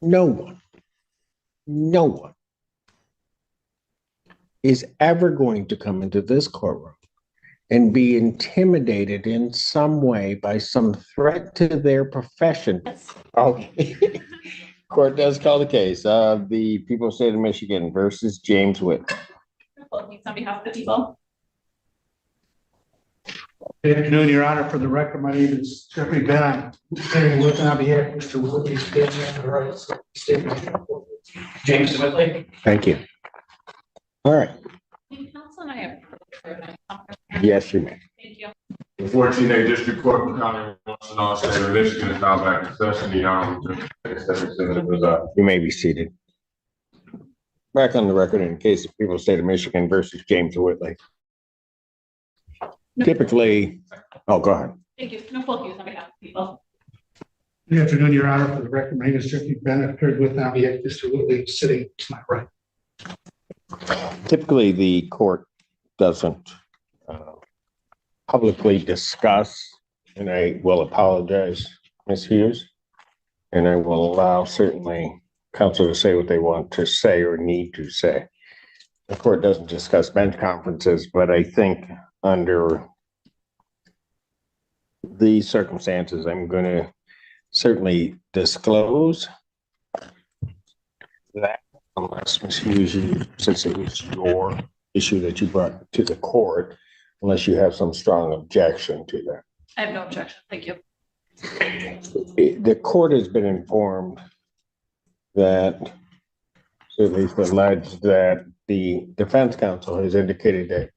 No one, no one is ever going to come into this courtroom and be intimidated in some way by some threat to their profession. Okay. Court does call the case of the people of the state of Michigan versus James Witt. On behalf of the people. Good afternoon, Your Honor. For the record, my name is Jeffrey Ben. I'm standing with on behalf of Mr. Whitley, James Whitley. Thank you. All right. Council and I have. Yes, you may. Thank you. The 14th District Court for County of Washington, State of Michigan is now back in session. The Honorable Judge 77 was You may be seated. Back on the record in the case of people of the state of Michigan versus James Whitley. Typically, oh, go ahead. Thank you. No full use on behalf of the people. Good afternoon, Your Honor. For the record, my name is Jeffrey Ben. I'm here with on behalf of Mr. Whitley, sitting to my right. Typically, the court doesn't publicly discuss, and I will apologize, Ms. Hughes, and I will allow certainly counsel to say what they want to say or need to say. The court doesn't discuss bench conferences, but I think under these circumstances, I'm going to certainly disclose that unless Ms. Hughes, since it was your issue that you brought to the court, unless you have some strong objection to that. I have no objection. Thank you. The court has been informed that, at least alleged that the defense counsel has indicated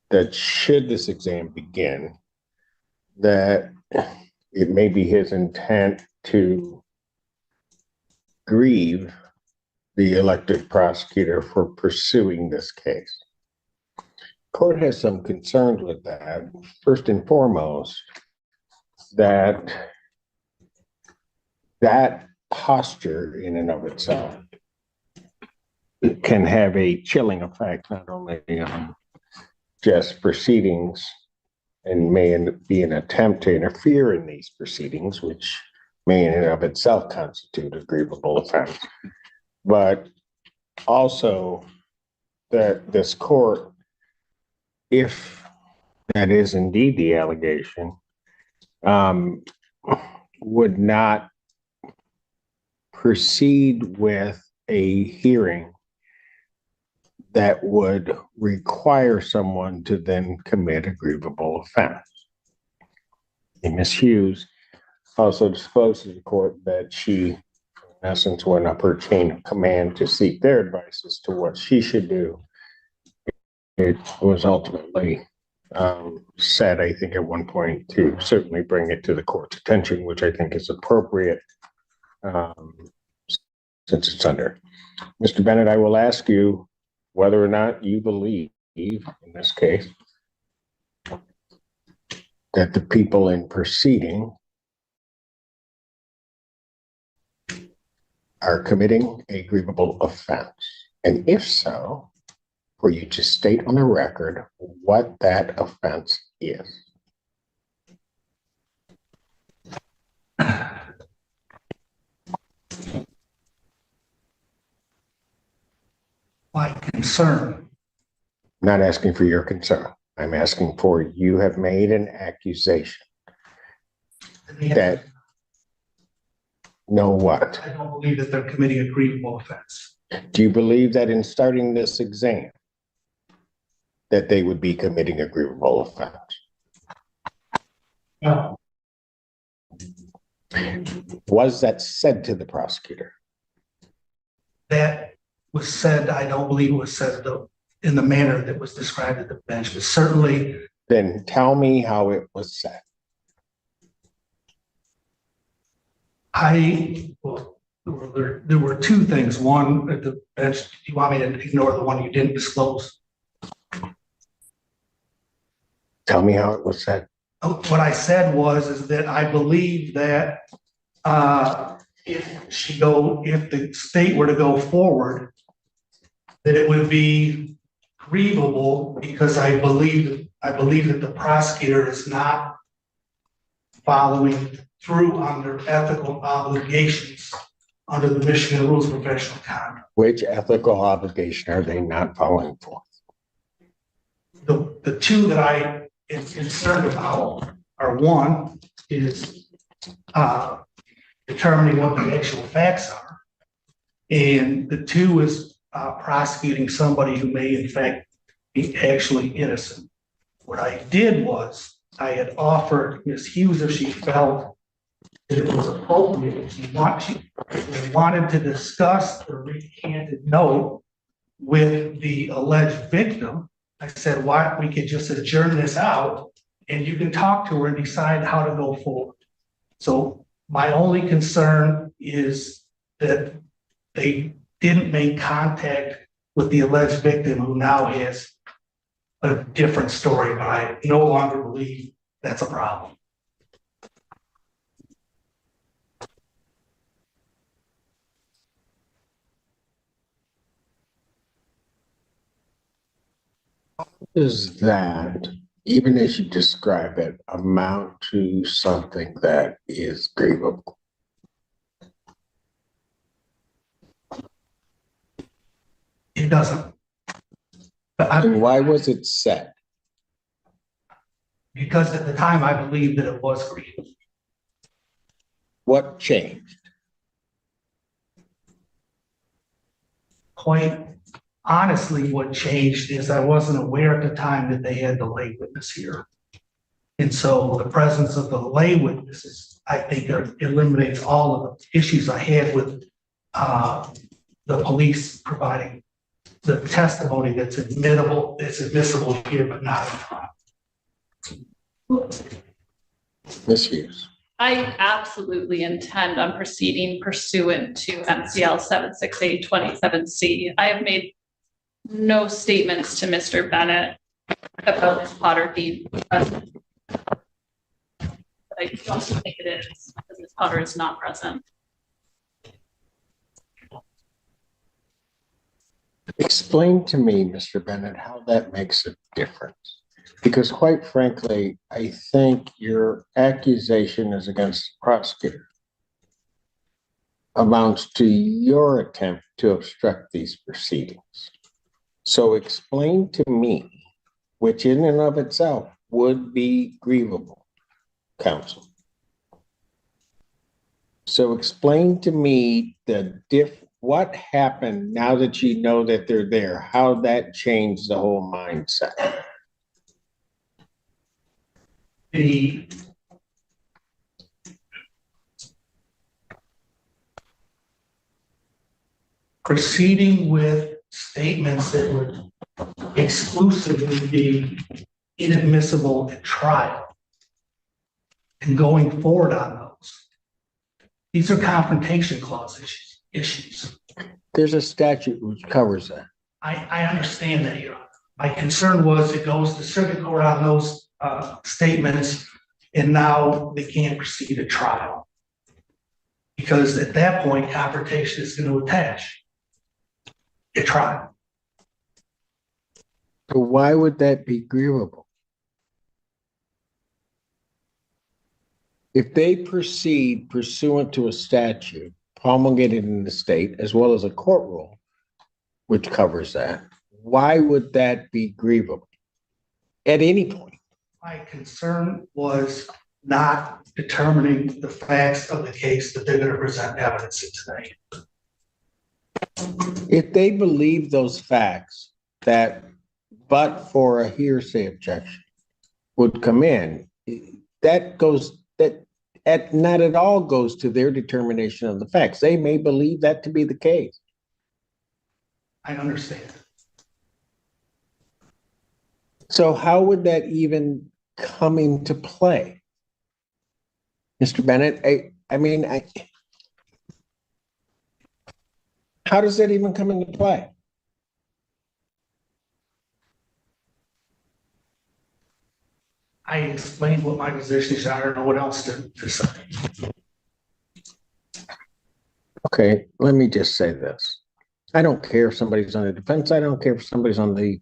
that should this exam begin, that it may be his intent to grieve the elected prosecutor for pursuing this case. Court has some concerns with that. First and foremost, that posture in and of itself can have a chilling effect, not only on just proceedings and may be an attempt to interfere in these proceedings, which may in and of itself constitute a grievable offense, but also that this court, if that is indeed the allegation, would not proceed with a hearing that would require someone to then commit a grievable offense. And Ms. Hughes also disclosed to the court that she, in essence, went up her chain of command to seek their advice as to what she should do. It was ultimately said, I think, at one point to certainly bring it to the court's attention, which I think is appropriate since it's under. Mr. Bennett, I will ask you whether or not you believe, in this case, that the people in proceeding are committing a grievable offense. And if so, for you to state on the record what that offense is. My concern. I'm not asking for your concern. I'm asking for you have made an accusation that know what? I don't believe that they're committing a grievable offense. Do you believe that in starting this exam that they would be committing a grievable offense? No. Was that said to the prosecutor? That was said, I don't believe it was said in the manner that was described at the bench, but certainly. Then tell me how it was said. There were two things. One, at the bench, do you want me to ignore the one you didn't disclose? Tell me how it was said. What I said is that I believe that if the state were to go forward, that it would be grievable because I believe that the prosecutor is not following through under ethical obligations under the Michigan Rules of Professional Conduct. Which ethical obligation are they not following for? The two that I am concerned about are, one is determining what the actual facts are. And the two is prosecuting somebody who may in fact be actually innocent. What I did was I had offered Ms. Hughes if she felt that it was appropriate, if she wanted to discuss the recanted note with the alleged victim. I said, why we could just adjourn this out and you can talk to her and decide how to go forward. So my only concern is that they didn't make contact with the alleged victim who now has a different story, but I no longer believe that's a problem. Does that, even as you describe it, amount to something that is grievable? It doesn't. But And why was it said? because at the time I believed that it was grievous. What changed? Quite honestly, what changed is I wasn't aware at the time that they had the lay witness here. And so the presence of the lay witnesses, I think, eliminates all of the issues I had with the police providing the testimony that's admissible here, but not in trial. Ms. Hughes. I absolutely intend on proceeding pursuant to MCL 76827C. I have made no statements to Mr. Bennett about Ms. Potter being present. I don't think it is, because Ms. Potter is not present. Explain to me, Mr. Bennett, how that makes a difference. Because quite frankly, I think your accusation is against the prosecutor amounts to your attempt to obstruct these proceedings. So explain to me, which in and of itself would be grievable, counsel. So explain to me what happened now that you know that they're there, how that changed the whole mindset. The proceeding with statements that would exclusively be inadmissible at trial and going forward on those. These are confrontation clause issues. There's a statute which covers that. I understand that, Your Honor. My concern was it goes to circuit court on those statements, and now they can't proceed to trial. Because at that point, confrontation is going to attach at trial. So why would that be grievable? If they proceed pursuant to a statute promulgated in the state, as well as a court rule, which covers that, why would that be grievable at any point? My concern was not determining the facts of the case that they're going to present evidence in today. If they believe those facts that, but for a hearsay objection, would come in, that not at all goes to their determination of the facts. They may believe that to be the case. I understand. So how would that even come into play? Mr. Bennett, how does that even come into play? I explained what my position is. I don't know what else to say. Okay, let me just say this. I don't care if somebody's on the defense. I don't care if somebody's on the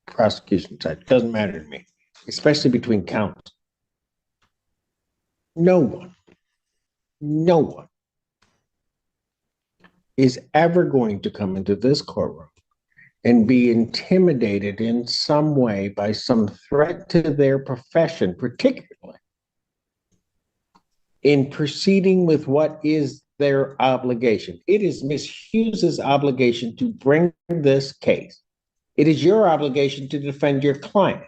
prosecution side. It doesn't matter to me, especially between counts. No one no one is ever going to come into this courtroom and be intimidated in some way by some threat to their profession, particularly in proceeding with what is their obligation. It is Ms. Hughes's obligation to bring this case. It is your obligation to defend your client.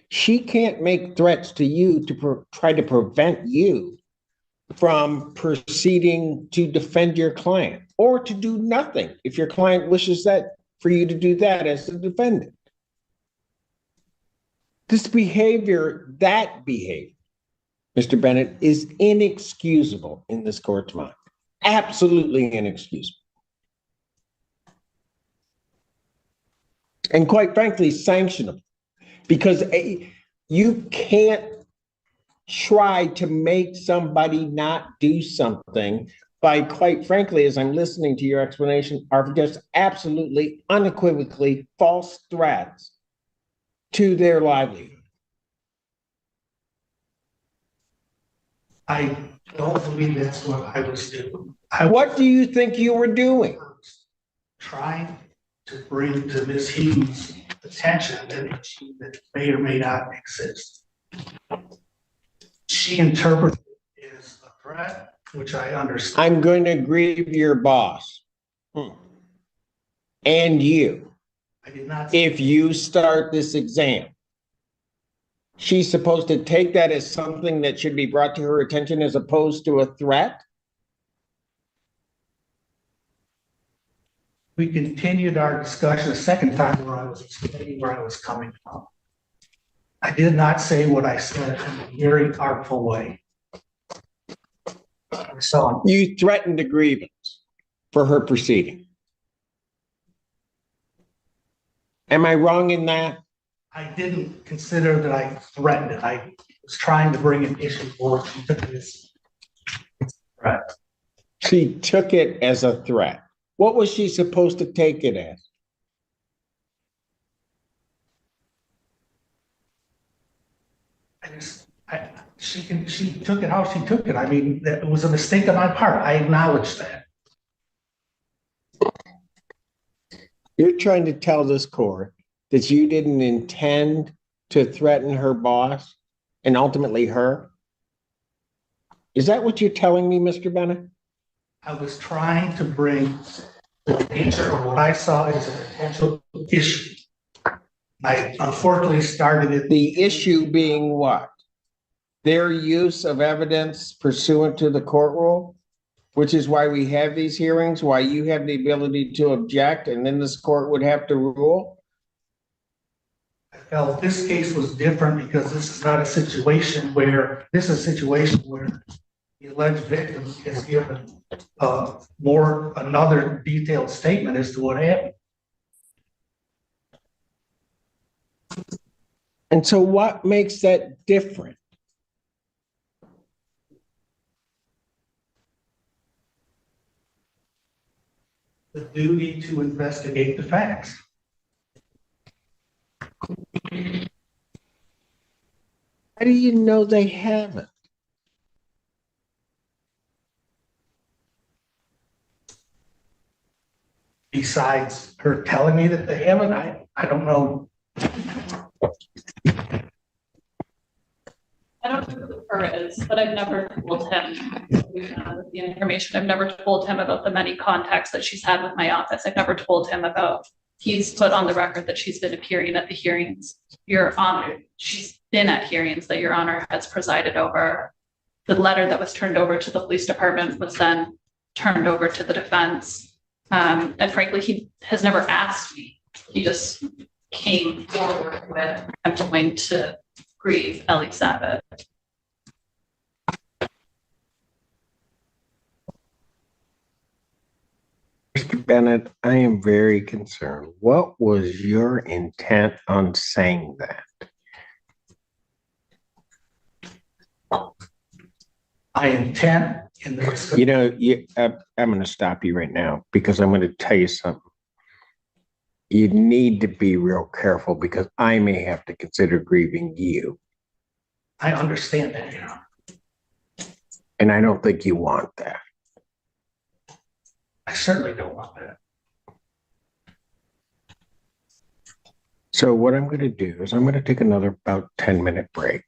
She can't make threats to you to try to prevent you from proceeding to defend your client, or to do nothing if your client wishes that for you to do that as the defendant. This behavior, Mr. Bennett, is inexcusable in this court's mind. Absolutely inexcusable. And quite frankly, sanctionable, because you can't try to make somebody not do something by, quite frankly, as I'm listening to your explanation, are just absolutely unequivocally false threats to their livelihood. I don't believe that's what I was doing. What do you think you were doing? Trying to bring to Ms. Hughes' attention an issue that may or may not exist. She interpreted it as a threat, which I understand. I'm going to grieve your boss and you I did not. if you start this exam. She's supposed to take that as something that should be brought to her attention as opposed to a threat. We continued our discussion a second time where I was explaining where I was coming from. I did not say what I said in a very artful way. So You threatened a grievance for her proceeding. Am I wrong in that? I didn't consider that I threatened it. I was trying to bring an issue forward. She took this threat. She took it as a threat. What was she supposed to take it as? She took it how she took it. I mean, that was a mistake on my part. I acknowledge that. You're trying to tell this court that you didn't intend to threaten her boss and ultimately her? Is that what you're telling me, Mr. Bennett? I was trying to bring the nature of what I saw as a potential issue. I unfortunately started it. The issue being what? Their use of evidence pursuant to the court rule, which is why we have these hearings, why you have the ability to object, and then this court would have to rule. I felt this case was different because this is not a situation where the alleged victim is given another detailed statement as to what happened. And so what makes that different? The duty to investigate the facts. How do you know they haven't? Besides her telling me that they haven't, I don't know. I don't know who her is, but I've never told him the information. I've never told him about the many contacts that she's had with my office. I've never told him about, he's put on the record that she's been appearing at the hearings. Your Honor, she's been at hearings that Your Honor has presided over. The letter that was turned over to the police department was then turned over to the defense. And frankly, he has never asked me. He just came forward with, I'm going to grieve Ellie Sabat. Mr. Bennett, I am very concerned. What was your intent on saying that? My intent in this. You know, I'm going to stop you right now because I'm going to tell you something. You need to be real careful because I may have to consider grieving you. I understand that, Your Honor. And I don't think you want that. I certainly don't want that. So what I'm going to do is I'm going to take another about 10-minute break.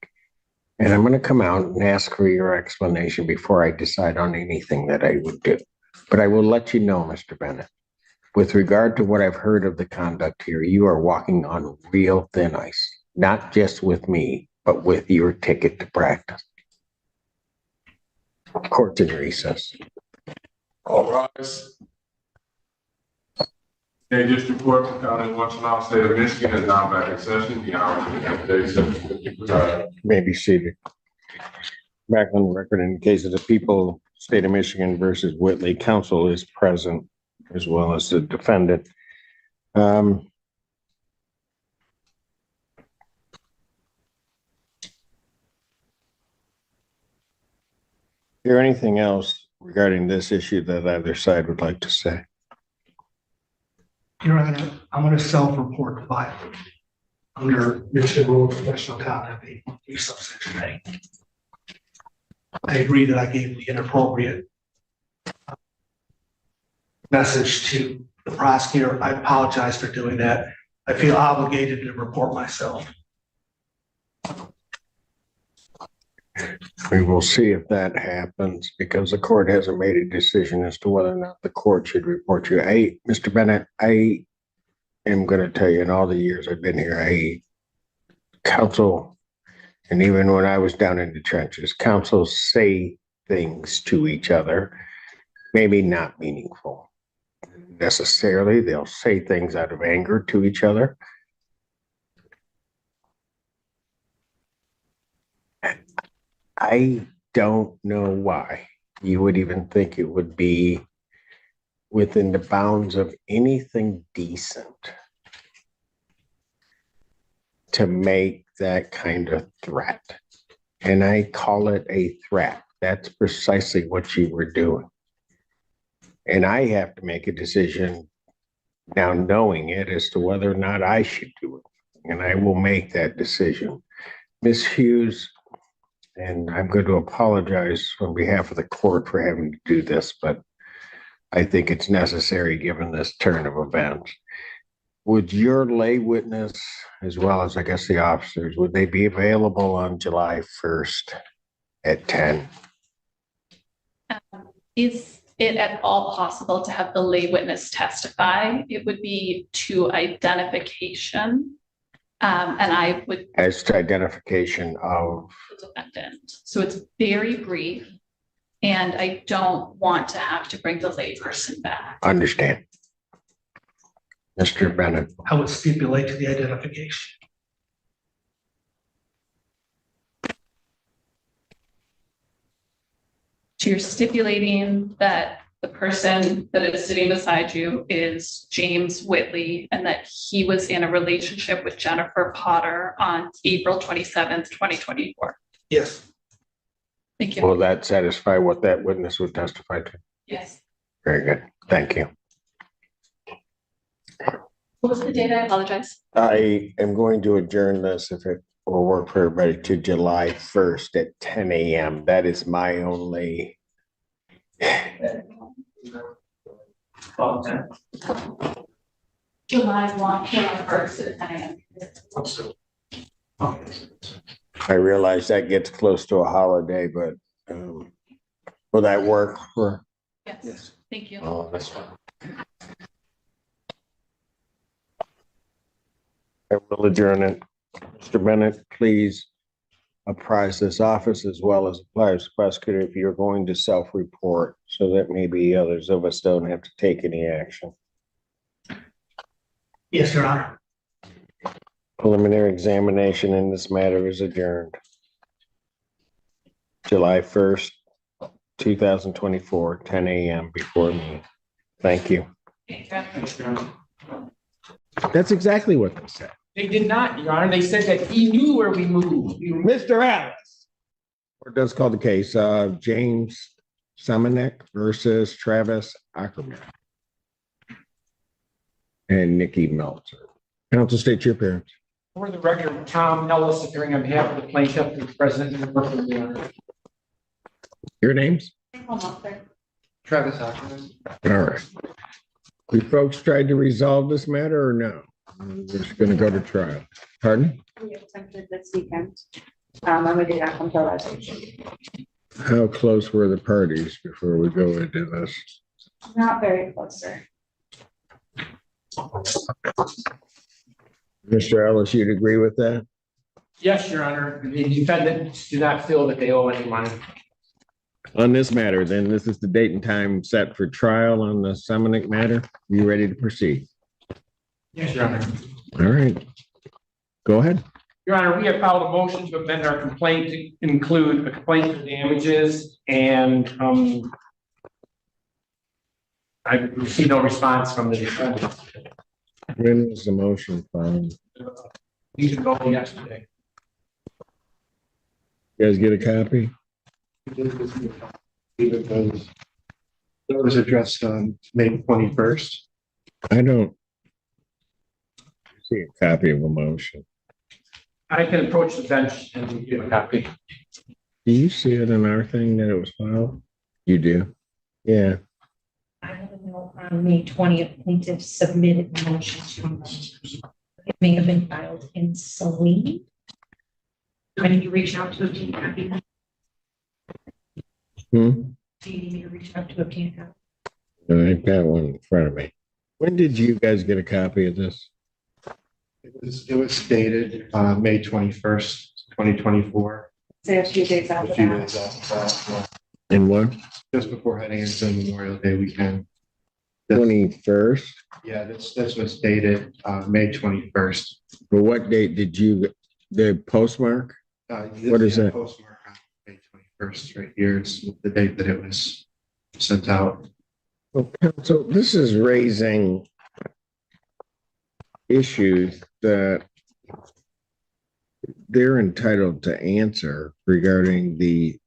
And I'm going to come out and ask for your explanation before I decide on anything that I would do. But I will let you know, Mr. Bennett, with regard to what I've heard of the conduct here, you are walking on real thin ice, not just with me, but with your ticket to practice. Court's in recess. All rise. The District Court for County of Washtenaw, State of Michigan is now back in session. The hour is 7:50. May be seated. Back on the record in the case of the people, State of Michigan versus Whitley, counsel is present as well as the defendant. Is there anything else regarding this issue that either side would like to say? Your Honor, I'm going to self-report the violation under Michigan Rule of Professional Conduct, subsection A. I agree that I gave the inappropriate message to the prosecutor. I apologize for doing that. I feel obligated to report myself. We will see if that happens because the court hasn't made a decision as to whether or not the court should report you. Mr. Bennett, I am going to tell you in all the years I've been here, counsel, and even when I was down in the trenches, counsels say things to each other, maybe not meaningful necessarily. They'll say things out of anger to each other. I don't know why you would even think it would be within the bounds of anything decent to make that kind of threat. And I call it a threat. That's precisely what you were doing. And I have to make a decision now knowing it as to whether or not I should do it. And I will make that decision. Ms. Hughes, and I'm going to apologize on behalf of the court for having to do this, but I think it's necessary given this turn of events. Would your lay witness, as well as I guess the officers, would they be available on July 1st at 10? Is it at all possible to have the lay witness testify? It would be to identification. And I would. As to identification of The defendant. So it's very brief. And I don't want to have to bring the lay person back. understand. Mr. Bennett, I would stipulate to the identification. So you're stipulating that the person that is sitting beside you is James Whitley and that he was in a relationship with Jennifer Potter on April 27th, 2024. Yes. Thank you. will that satisfy what that witness would testify to? Yes. Very good. Thank you. What was the date? I apologize. I am going to adjourn this, if it will work for everybody, to July 1st at 10 a.m. That is my only. July 1st at 10 a.m. I realize that gets close to a holiday, but will that work for? Yes. Thank you. Oh, that's fine. I will adjourn it. Mr. Bennett, please apprise this office as well as the prosecutor if you're going to self-report so that maybe others of us don't have to take any action. Yes, Your Honor. Preliminary examination in this matter is adjourned. July 1st, 2024, 10 a.m. before me. Thank you. That's exactly what they said. They did not, Your Honor. They said that he knew where we moved. Mr. Alice. Court does call the case of James Samanek versus Travis Ackerman and Nikki Meltzer. Counsel, state your appearance. For the record, Tom Ellis appearing on behalf of the plaintiff and president of the Your Honor. Your names? Travis Ackerman. All right. You folks tried to resolve this matter or no? We're just gonna go to trial. Pardon? We attempted this weekend. And we did not come to a resolution. How close were the parties before we go into this? Not very close, sir. Mr. Ellis, you'd agree with that? Yes, Your Honor, the defendants do not feel that they owe any money. On this matter, then, this is the date and time set for trial on the Seminole matter. You ready to proceed? Yes, Your Honor. All right. Go ahead. Your Honor, we have filed a motion to amend our complaint to include a complaint for damages and, I received no response from the defendant. When was the motion filed? You can go yesterday. You guys get a copy? It was addressed on May 21st. I don't see a copy of a motion. I can approach the bench and give a copy. Do you see it in our thing that it was filed? You do? Yeah. I have a note on May 20th, plaintiff submitted the motion to amend. It may have been filed in Saline. When did you reach out to obtain a copy? Hmm? Do you need me to reach out to obtain a copy? I've got one in front of me. When did you guys get a copy of this? It was dated May 21st, 2024. Say a few days A after few that. days after that, In what? just before heading into Memorial Day weekend. That's- 21st? Yeah, this was dated May 21st. For what date did you, the postmark? What is that? Postmark on May 21st, right here. It's the date that it was sent out. So this is raising issues that they're entitled to answer regarding the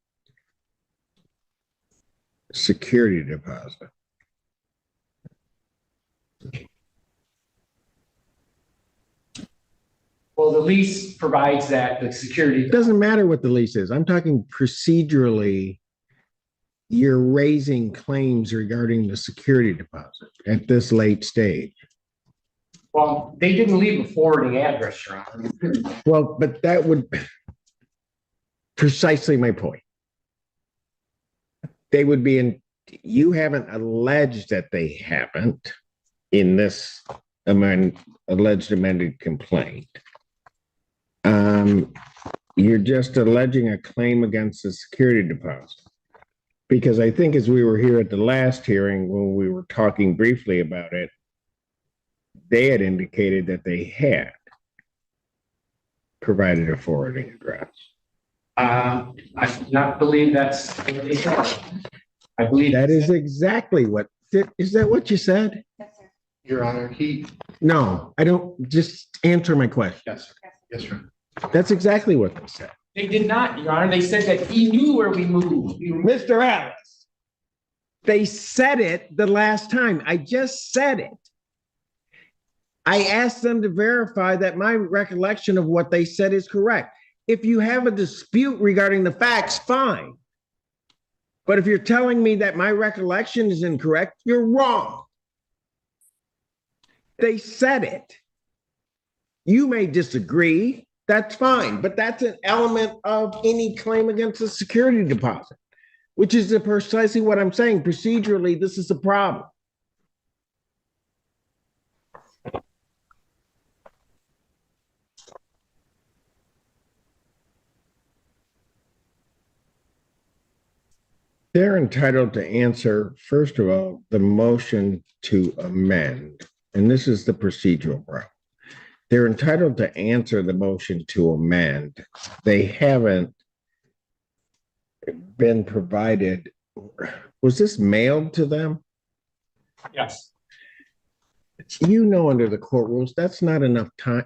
security deposit. Well, the lease provides that the security. It doesn't matter what the lease is. I'm talking procedurally. You're raising claims regarding the security deposit at this late stage. Well, they didn't leave a forwarding address, Your Honor. Well, but that would precisely my point. They would be in, you haven't alleged that they haven't in this alleged amended complaint. You're just alleging a claim against the security deposit. Because I think as we were here at the last hearing, when we were talking briefly about it, they had indicated that they had provided a forwarding address. I do not believe that's what they said. I believe. That is exactly what, is that what you said? Yes, sir. Your Honor, No, I don't, just answer my question. yes, yes, sir. That's exactly what they said. They did not, Your Honor. They said that he knew where we moved. Mr. Alice, they said it the last time. I just said it. I asked them to verify that my recollection of what they said is correct. If you have a dispute regarding the facts, fine. But if you're telling me that my recollection is incorrect, you're wrong. They said it. You may disagree. That's fine, but that's an element of any claim against a security deposit, which is precisely what I'm saying. Procedurally, this is a problem. They're entitled to answer, first of all, the motion to amend, and this is the procedural route. They're entitled to answer the motion to amend. They haven't been provided. Was this mailed to them? Yes. You know, under the court rules, that's not enough time.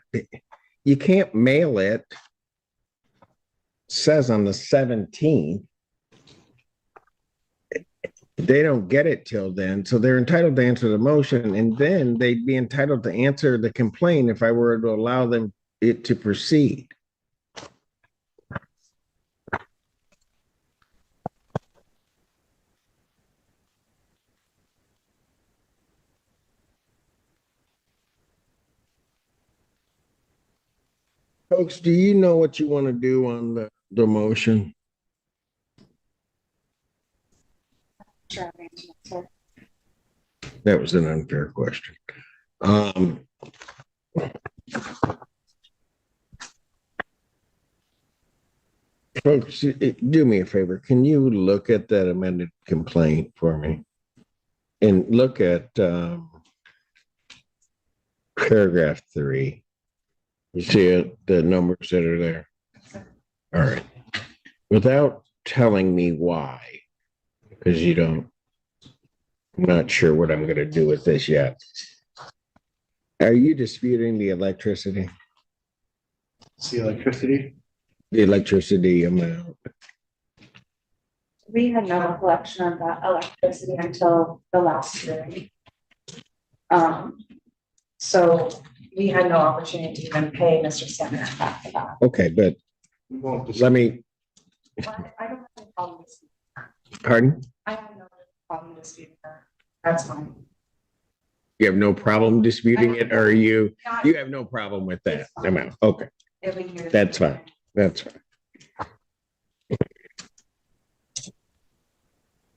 You can't mail it. Says on the 17th. They don't get it till then, so they're entitled to answer the motion, and then they'd be entitled to answer the complaint if I were to allow them it to proceed. Folks, do you know what you want to do on the motion? That was an unfair question. Folks, do me a favor. Can you look at that amended complaint for me? And look at paragraph 3. You see it, the numbers that are there? All right. Without telling me why, because I'm not sure what I'm going to do with this yet. Are you disputing the electricity? It's the electricity. The electricity amount? We had no recollection of that electricity until the last hearing. So we had no opportunity to even pay Mr. Stammer back for that. Okay, but let me, But I don't have any problem with that. pardon? I have no problem disputing that. That's fine. You have no problem disputing it, or you Not have no problem with that amount? Okay, every year. that's fine. That's fine.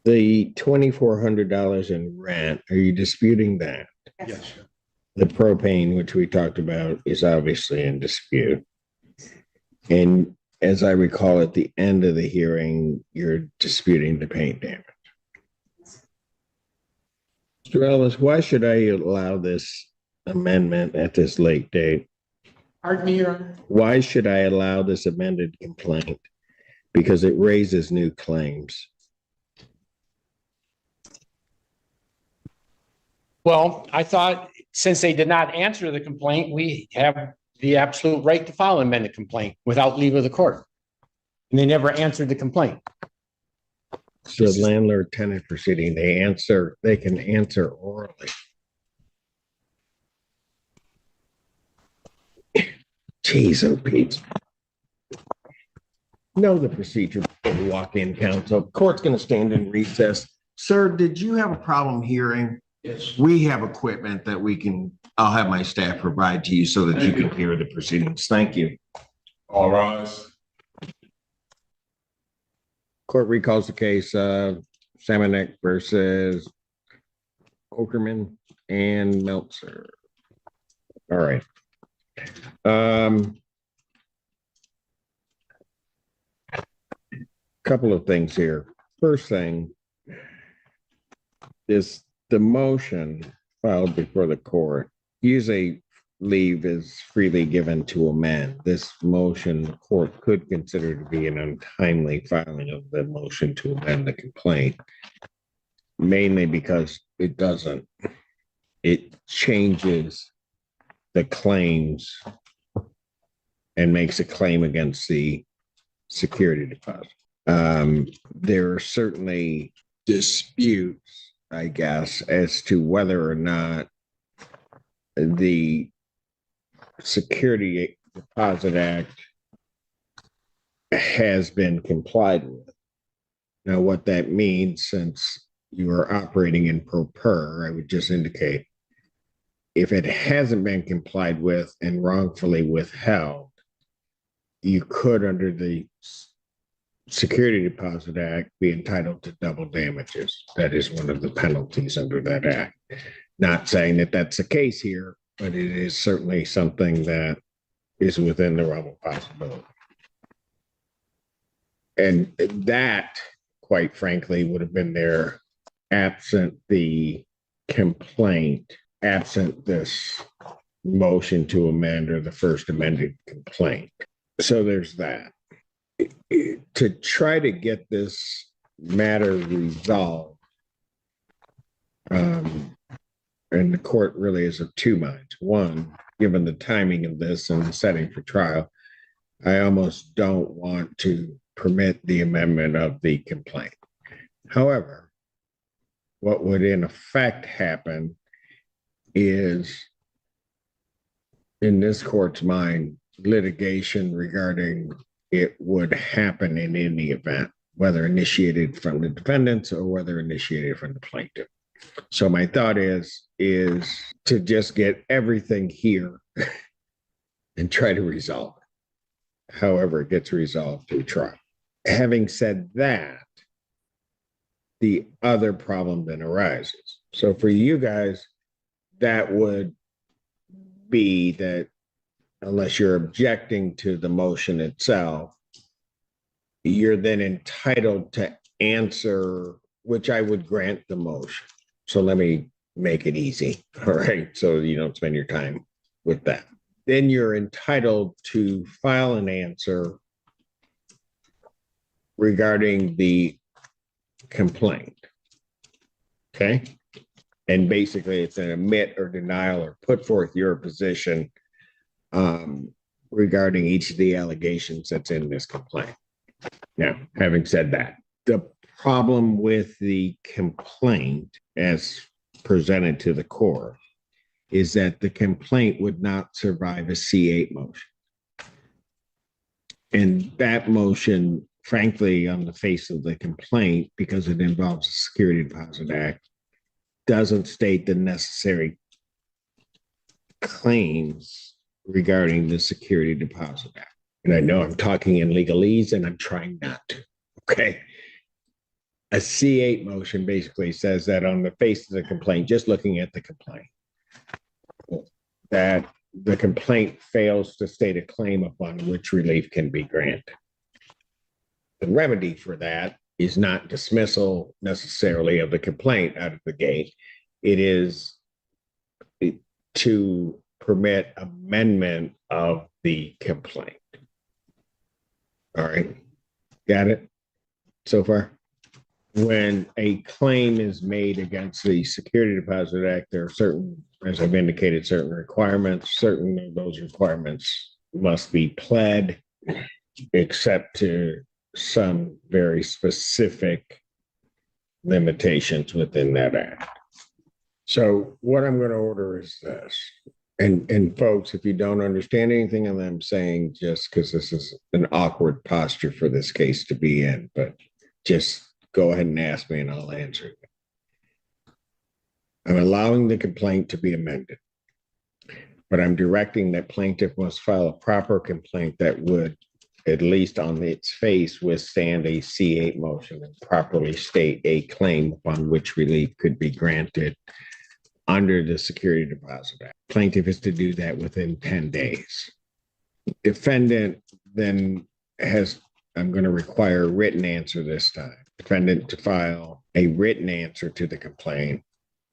The $2,400 in rent, are you disputing that? Yes. The propane, which we talked about, is obviously in dispute. And as I recall, at the end of the hearing, you're disputing the paint damage. Mr. Ellis, why should I allow this amendment at this late date? Pardon me, Your Honor? Why should I allow this amended complaint? Because it raises new claims. Well, I thought since they did not answer the complaint, we have the absolute right to file an amended complaint without leave of the court. And they never answered the complaint. So landlord tenant proceeding, they can answer orally. Jeez, oh Pete. Know the procedure before we walk in, counsel. Court's gonna stand in recess. Sir, did you have a problem hearing? Yes. We have equipment that I'll have my staff provide to you so that you can hear the proceedings. Thank you. All rise. Court recalls the case of Samanek versus Courtroom and Meltzer. All right. Couple of things here. First thing is the motion filed before the court. Usually leave is freely given to amend. This motion, the court could consider to be an untimely filing of the motion to amend the complaint, mainly because it doesn't. It changes the claims and makes a claim against the security deposit. There are certainly disputes, I guess, as to whether or not the Security Deposit Act has been complied with. Now, what that means, since you are operating in pro per, I would just indicate if it hasn't been complied with and wrongfully withheld, you could, under the Security Deposit Act, be entitled to double damages. That is one of the penalties under that act. Not saying that that's the case here, but it is certainly something that is within the realm of possibility. And that, quite frankly, would have been there absent the complaint, absent this motion to amend or the first amended complaint. So there's that. To try to get this matter resolved, and the court really is of two minds. One, given the timing of this and the setting for trial, I almost don't want to permit the amendment of the complaint. However, what would in effect happen is, in this court's mind, litigation regarding it would happen in any event, whether initiated from the defendants or whether initiated from the plaintiff. So my thought is to just get everything here and try to resolve it. however it gets resolved through trial. Having said that, the other problem then arises. So for you guys, that would be that unless you're objecting to the motion itself, you're then entitled to answer, which I would grant the motion. So let me make it easy. All right. So you don't spend your time with that. Then you're entitled to file an answer regarding the complaint. Okay. And basically it's an admit or denial or put forth your position regarding each of the allegations that's in this complaint. Now, having said that, the problem with the complaint as presented to the court is that the complaint would not survive a C8 motion. And that motion, frankly, on the face of the complaint, because it involves the Security Deposit Act, doesn't state the necessary claims regarding the Security Deposit Act. And I know I'm talking in legalese and I'm trying not to, okay? A C8 motion basically says that on the face of the complaint, just looking at the complaint, that the complaint fails to state a claim upon which relief can be granted. The remedy for that is not dismissal necessarily of the complaint out of the gate. It is to permit amendment of the complaint. All right, got it so far? When a claim is made against the Security Deposit Act, there are certain, as I've indicated, certain requirements. Certain of those requirements must be pled, except to some very specific limitations within that act. So what I'm going to order is this. And folks, if you don't understand anything that I'm saying, just because this is an awkward posture for this case to be in, but just go ahead and ask me and I'll answer it. I'm allowing the complaint to be amended, but I'm directing that plaintiff must file a proper complaint that would, at least on its face, withstand a C8 motion and properly state a claim upon which relief could be granted under the Security Deposit Act. Plaintiff is to do that within 10 days. Defendant then has, I'm going to require a written answer this time. Defendant to file a written answer to the complaint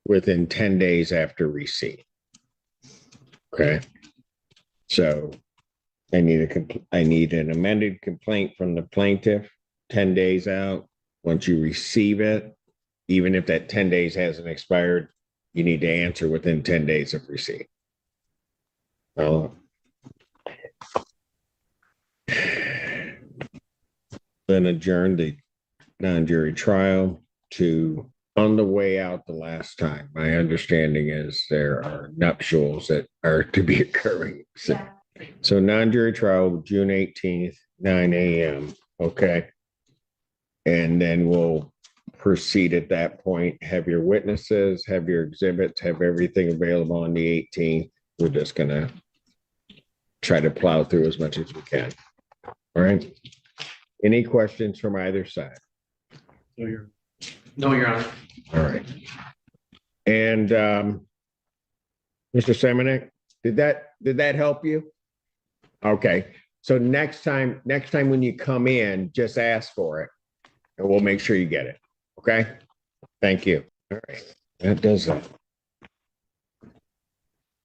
within 10 days after receipt. Okay. So I need an amended complaint from the plaintiff 10 days out. Once you receive it, even if that 10 days hasn't expired, you need to answer within 10 days of receipt. Then adjourn the non-jury trial to, on the way out the last time, my understanding is there are nuptials that are to be occurring. So non-jury trial, June 18th, 9 a.m. Okay. And then we'll proceed at that point, have your witnesses, have your exhibits, have everything available on the 18th. We're just going to try to plow through as much as we can. All right. Any questions from either side? No, Your Honor. All right. And Mr. Semenek, did that help you? Okay. So next time when you come in, just ask for it and we'll make sure you get it. Okay. Thank you. All right. That does that.